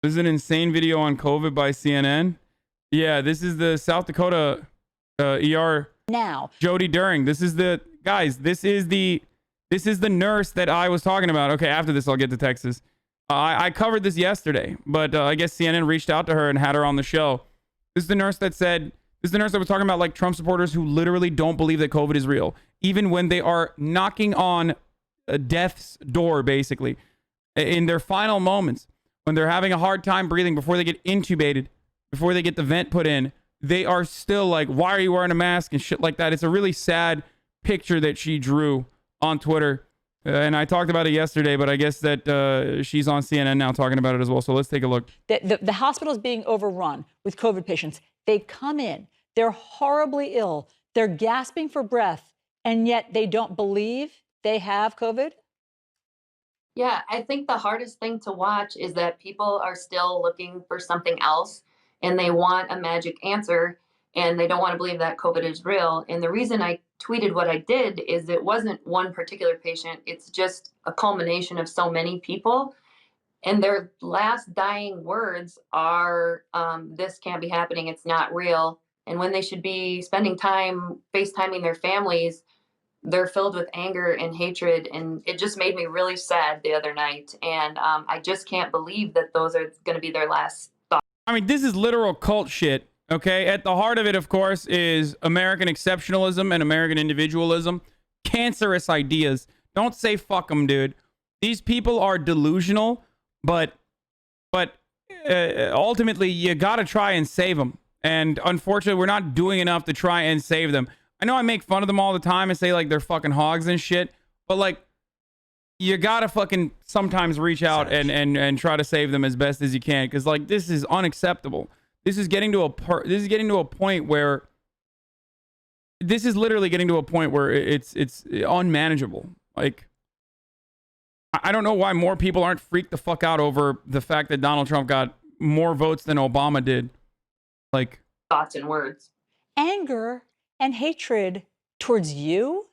This is an insane video on COVID by CNN. Yeah, this is the South Dakota ER. Now, Jody During. This is the guys. This is the nurse that I was talking about. Okay, after this, I'll get to Texas. I covered this yesterday, but I guess CNN reached out to her and had her on the show. This is the nurse that said. This is the nurse that was talking about like Trump supporters who literally don't believe that COVID is real, even when they are knocking on death's door, basically, in their final moments, when they're having a hard time breathing before they get intubated, before they get the vent put in. They are still like, why are you wearing a mask and shit like that? It's a really sad picture that she drew on Twitter. And I talked about it yesterday, but I guess that she's on CNN now talking about it as well. So let's take a look. The hospital is being overrun with COVID patients. They come in, they're horribly ill, they're gasping for breath, and yet they don't believe they have COVID? Yeah, I think the hardest thing to watch is that people are still looking for something else and they want a magic answer and they don't want to believe that COVID is real. And the reason I tweeted what I did is it wasn't one particular patient, it's just a culmination of so many people. And their last dying words are, this can't be happening, it's not real. And when they should be spending time FaceTiming their families, they're filled with anger and hatred. And it just made me really sad the other night. And I just can't believe that those are going to be their last thoughts. I mean, this is literal cult shit, okay? At the heart of it, of course, is American exceptionalism and American individualism. Cancerous ideas. Don't say fuck them, dude. These people are delusional, but ultimately, you got to try and save them. And unfortunately, we're not doing enough to try and save them. I know I make fun of them all the time and say, like, they're fucking hogs and shit, but, like, you gotta fucking sometimes reach out and try to save them as best as you can, because like this is unacceptable. This is getting to a point where this is literally getting to a point where it's unmanageable. Like I don't know why more people aren't freaked the fuck out over the fact that Donald Trump got more votes than Obama did. Like Thoughts and words. Anger and hatred towards you?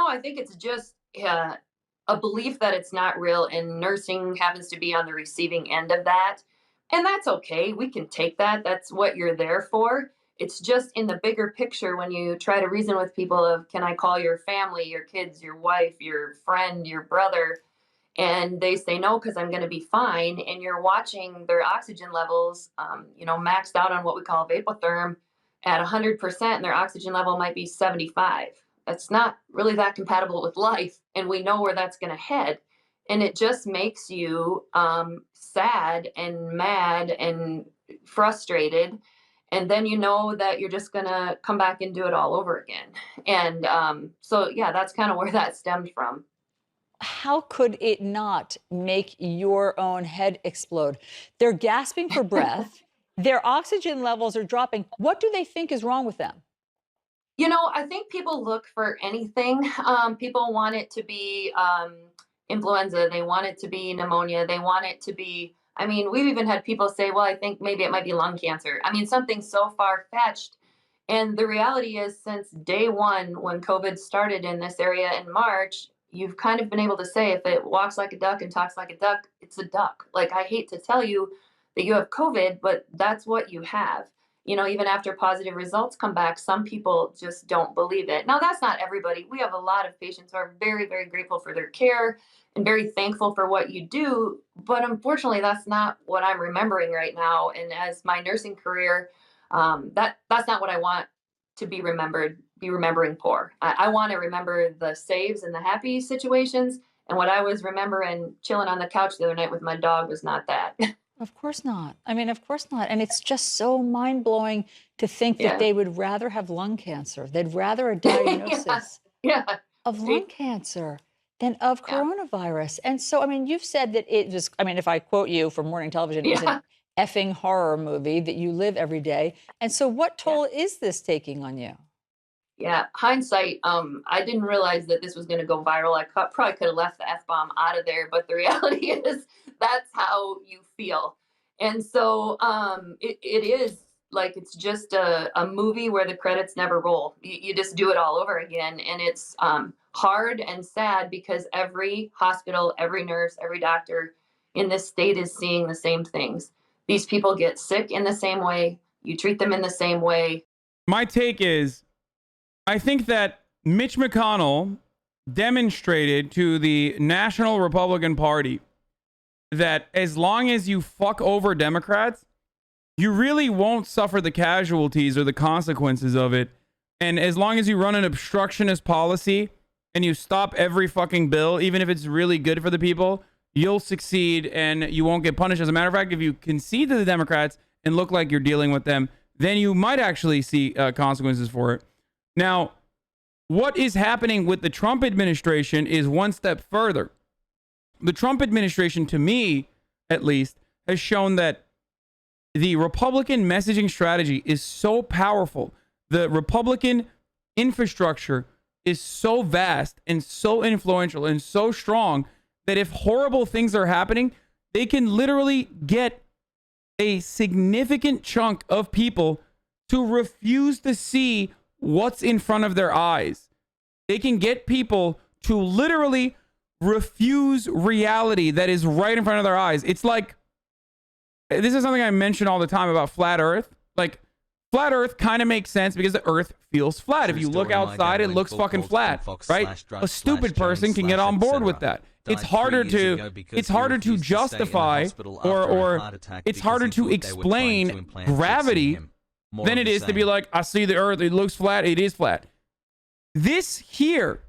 I think it's just a belief that it's not real, and nursing happens to be on the receiving end of that. And that's okay. We can take that. That's what you're there for. It's just in the bigger picture when you try to reason with people of, can I call your family, your kids, your wife, your friend, your brother? And they say no, because I'm going to be fine. And you're watching their oxygen levels, maxed out on what we call vapotherm at 100%, and their oxygen level might be 75. That's not really that compatible with life. And we know where that's going to head. And it just makes you sad and mad and frustrated. And then you know that you're just going to come back and do it all over again. And so, yeah, that's kind of where that stemmed from. How could it not make your own head explode? They're gasping for breath. Their oxygen levels are dropping. What do they think is wrong with them? I think people look for anything. People want it to be influenza. They want it to be pneumonia. They want it to be, we've even had people say, well, I think maybe it might be lung cancer. Something so far-fetched. And the reality is, since day one, when COVID started in this area in March, you've kind of been able to say, if it walks like a duck and talks like a duck, it's a duck. Like, I hate to tell you that you have COVID, but that's what you have. Even after positive results come back, some people just don't believe it. Now, that's not everybody. We have a lot of patients who are very, very grateful for their care and very thankful for what you do. But unfortunately, that's not what I'm remembering right now. And as my nursing career, that's not what I want to be remembering for. I want to remember the saves and the happy situations. And what I was remembering chilling on the couch the other night with my dog was not that. Of course not. Of course not. And it's just so mind-blowing to think that they would rather have lung cancer. They'd rather a diagnosis of lung cancer than of coronavirus. And so, you've said that it just, if I quote you from morning television, it's an effing horror movie that you live every day. And so what toll is this taking on you? Yeah, hindsight, I didn't realize that this was going to go viral. I probably could have left the F-bomb out of there, but the reality is that's how you feel. And so it is like, it's just a movie where the credits never roll. You just do it all over again. And it's hard and sad because every hospital, every nurse, every doctor in this state is seeing the same things. These people get sick in the same way. You treat them in the same way. My take is, I think that Mitch McConnell demonstrated to the National Republican Party that as long as you fuck over Democrats, you really won't suffer the casualties or the consequences of it. And as long as you run an obstructionist policy and you stop every fucking bill, even if it's really good for the people, you'll succeed and you won't get punished. As a matter of fact, if you concede to the Democrats and look like you're dealing with them, then you might actually see consequences for it. Now, what is happening with the Trump administration is one step further. The Trump administration, to me, at least, has shown that the Republican messaging strategy is so powerful. The Republican infrastructure is so vast and so influential and so strong that if horrible things are happening, they can literally get a significant chunk of people to refuse to see what's in front of their eyes. They can get people to literally refuse reality that is right in front of their eyes. It's like, this is something I mention all the time about flat Earth. Like, flat Earth kind of makes sense because the Earth feels flat. If you look outside, it looks fucking flat, right? A stupid person can get on board with that. It's harder to justify or it's harder to explain gravity than it is to be like, I see the Earth, it looks flat, it is flat. This here,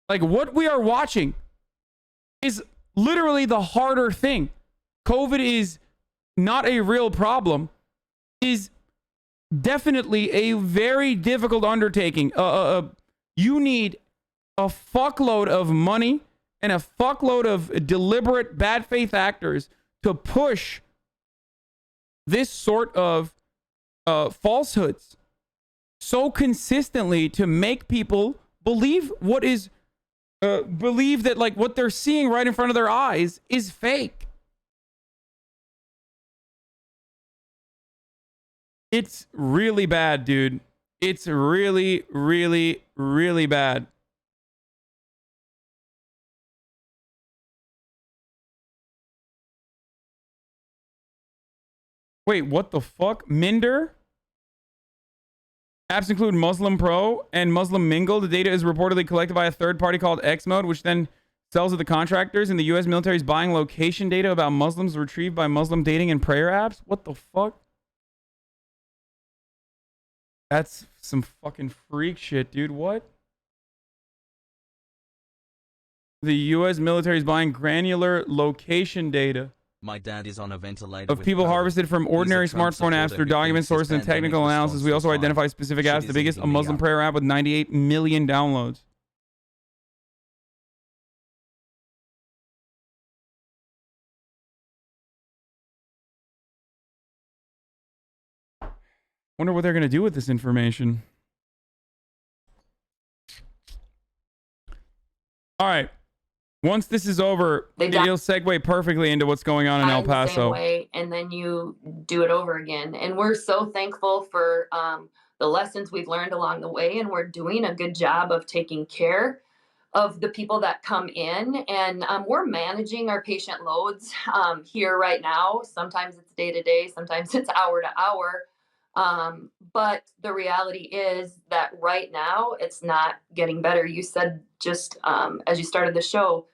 like what we are watching, is literally the harder thing. COVID is not a real problem, is definitely a very difficult undertaking. You need a fuckload of money and a fuckload of deliberate bad faith actors to push this sort of falsehoods so consistently to make people believe believe that like what they're seeing right in front of their eyes is fake. It's really bad, dude. It's really, really, really bad. Wait, what the fuck? Minder? Apps include Muslim Pro and Muslim Mingle. The data is reportedly collected by a third party called Xmode, which then sells to the contractors. And the U.S. military is buying location data about Muslims retrieved by Muslim dating and prayer apps. What the fuck? That's some fucking freak shit, dude. What? The U.S. military is buying granular location data. My dad is on a ventilator of people harvested from ordinary smartphone apps through document sources and technical analysis. We also identify specific apps. The biggest, a Muslim prayer app with 98 million downloads. Wonder what they're going to do with this information. All right. Once this is over, it'll segue perfectly into what's going on in El Paso. The same way, and then you do it over again. And we're so thankful for the lessons we've learned along the way, and we're doing a good job of taking care of the people that come in. And we're managing our patient loads here right now. Sometimes it's day to day, sometimes it's hour to hour. But the reality is that right now it's not getting better. You said just as you started the show,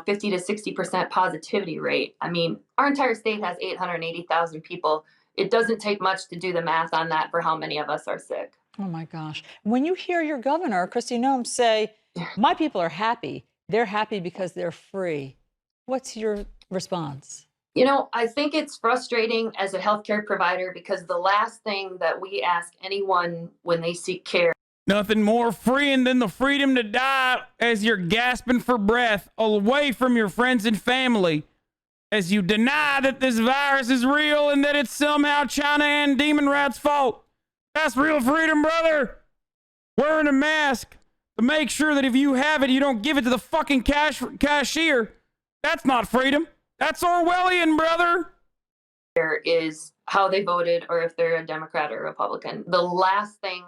50 to 60% positivity rate. I mean, our entire state has 880,000 people. It doesn't take much to do the math on that for how many of us are sick. Oh my gosh. When you hear your governor, Kristi Noem, say, my people are happy. They're happy because they're free. What's your response? I think it's frustrating as a healthcare provider because the last thing that we ask anyone when they seek care. Nothing more freeing than the freedom to die as you're gasping for breath away from your friends and family as you deny that this virus is real and that it's somehow China and Demon Rat's fault. That's real freedom, brother. Wearing a mask to make sure that if you have it, you don't give it to the fucking cashier. That's not freedom. That's Orwellian, brother. There is how they voted or if they're a Democrat or Republican. The last thing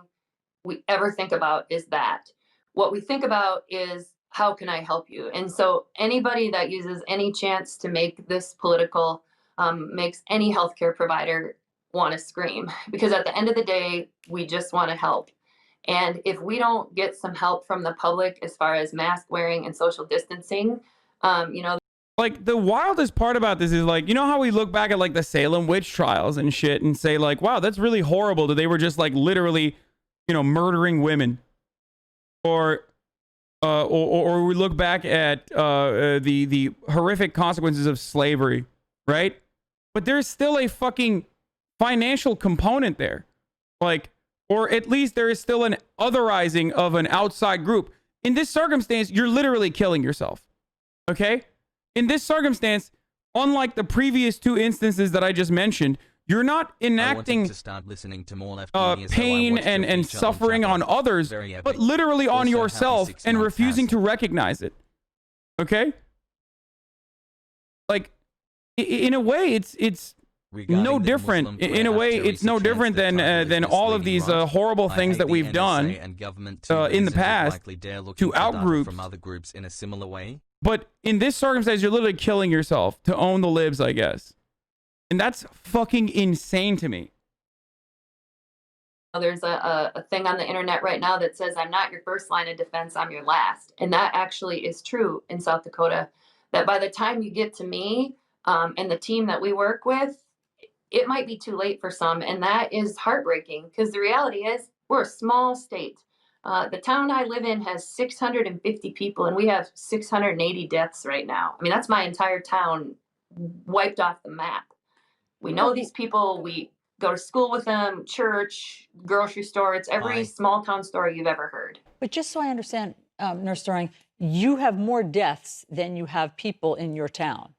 we ever think about is that. What we think about is how can I help you? And so anybody that uses any chance to make this political makes any healthcare provider want to scream, because at the end of the day, we just want to help. And if we don't get some help from the public as far as mask wearing and social distancing, you know, like the wildest part about this is like, you know how we look back at like the Salem witch trials and shit and say like, wow, that's really horrible that they were just like literally, you know, murdering women, or we look back at the horrific consequences of slavery, right? But there's still a fucking financial component there, like, or at least there is still an otherizing of an outside group. In this circumstance, you're literally killing yourself, okay? In this circumstance, unlike the previous two instances that I just mentioned, you're not enacting to start listening to more left pain and suffering on others, but literally on yourself and refusing to recognize it. Okay? Like, in a way, it's no different. In a way, it's no different than all of these horrible things that we've done in the past to outgroups from other groups in a similar way. But in this circumstance, you're literally killing yourself to own the libs, I guess. And that's fucking insane to me. There's a thing on the internet right now that says, I'm not your first line of defense, I'm your last. And that actually is true in South Dakota, that by the time you get to me and the team that we work with, it might be too late for some. And that is heartbreaking, because the reality is we're a small state. The town I live in has 650 people, and we have 680 deaths right now. I mean, that's my entire town wiped off the map. We know these people. We go to school with them, church, grocery store. It's every small town story you've ever heard. But just so I understand, Nurse Doring, you have more deaths than you have people in your town.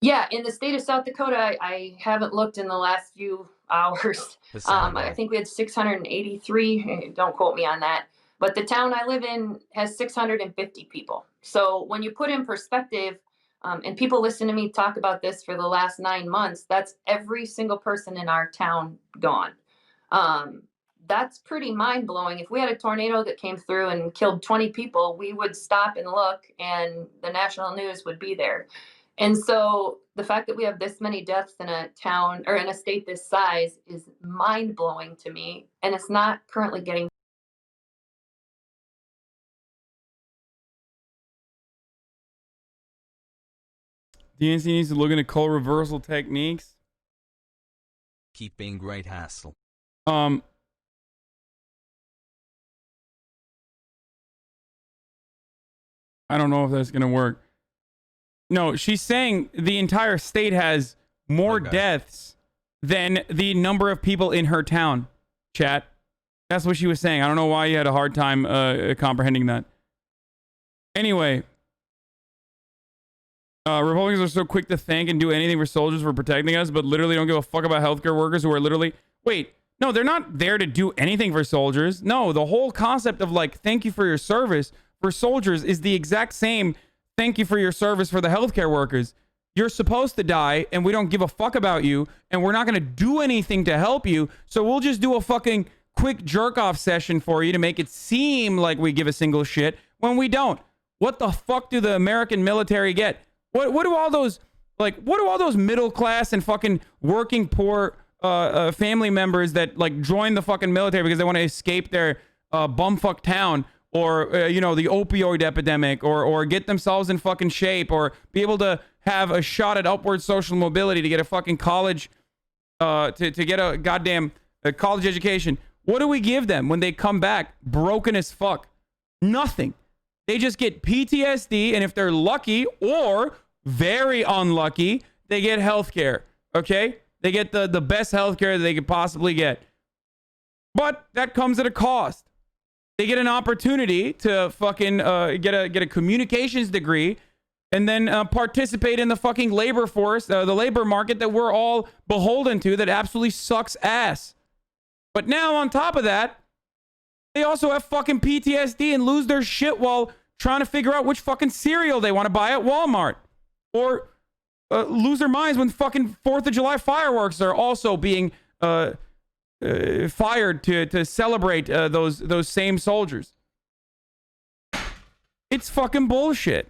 Yeah, in the state of South Dakota, I haven't looked in the last few hours. I think we had 683. Don't quote me on that. But the town I live in has 650 people. So when you put in perspective, and people listen to me talk about this for the last 9 months, that's every single person in our town gone. That's pretty mind-blowing. If we had a tornado that came through and killed 20 people, we would stop and look, and the national news would be there. And so the fact that we have this many deaths in a town or in a state this size is mind-blowing to me, and it's not currently getting. DNC needs to look into cold reversal techniques. Keep being great, Hassel. I don't know if that's gonna work. No, she's saying the entire state has more deaths than the number of people in her town. Chat. That's what she was saying. I don't know why you had a hard time comprehending that. Anyway. Republicans are so quick to thank and do anything for soldiers for protecting us, but literally don't give a fuck about healthcare workers who are literally... Wait, no, they're not there to do anything for soldiers. No, the whole concept of like, thank you for your service for soldiers is the exact same thank you for your service for the healthcare workers. You're supposed to die, and we don't give a fuck about you, and we're not going to do anything to help you, so we'll just do a fucking quick jerk-off session for you to make it seem like we give a single shit when we don't. What the fuck do the American military get? What do all those, like, what do all those middle class and fucking working poor family members that like join the fucking military because they want to escape their bumfuck town, or you know, the opioid epidemic, or get themselves in fucking shape, or be able to have a shot at upward social mobility to get a fucking college, to get a goddamn college education? What do we give them when they come back broken as fuck? Nothing. They just get PTSD, and if they're lucky or very unlucky, they get healthcare. Okay? They get the best healthcare that they could possibly get. But that comes at a cost. They get an opportunity to fucking get a communications degree and then participate in the fucking labor force, the labor market that we're all beholden to, that absolutely sucks ass. But now on top of that, they also have fucking PTSD and lose their shit while trying to figure out which fucking cereal they want to buy at Walmart. Or lose their minds when fucking 4th of July fireworks are also being fired to celebrate those same soldiers. It's fucking bullshit.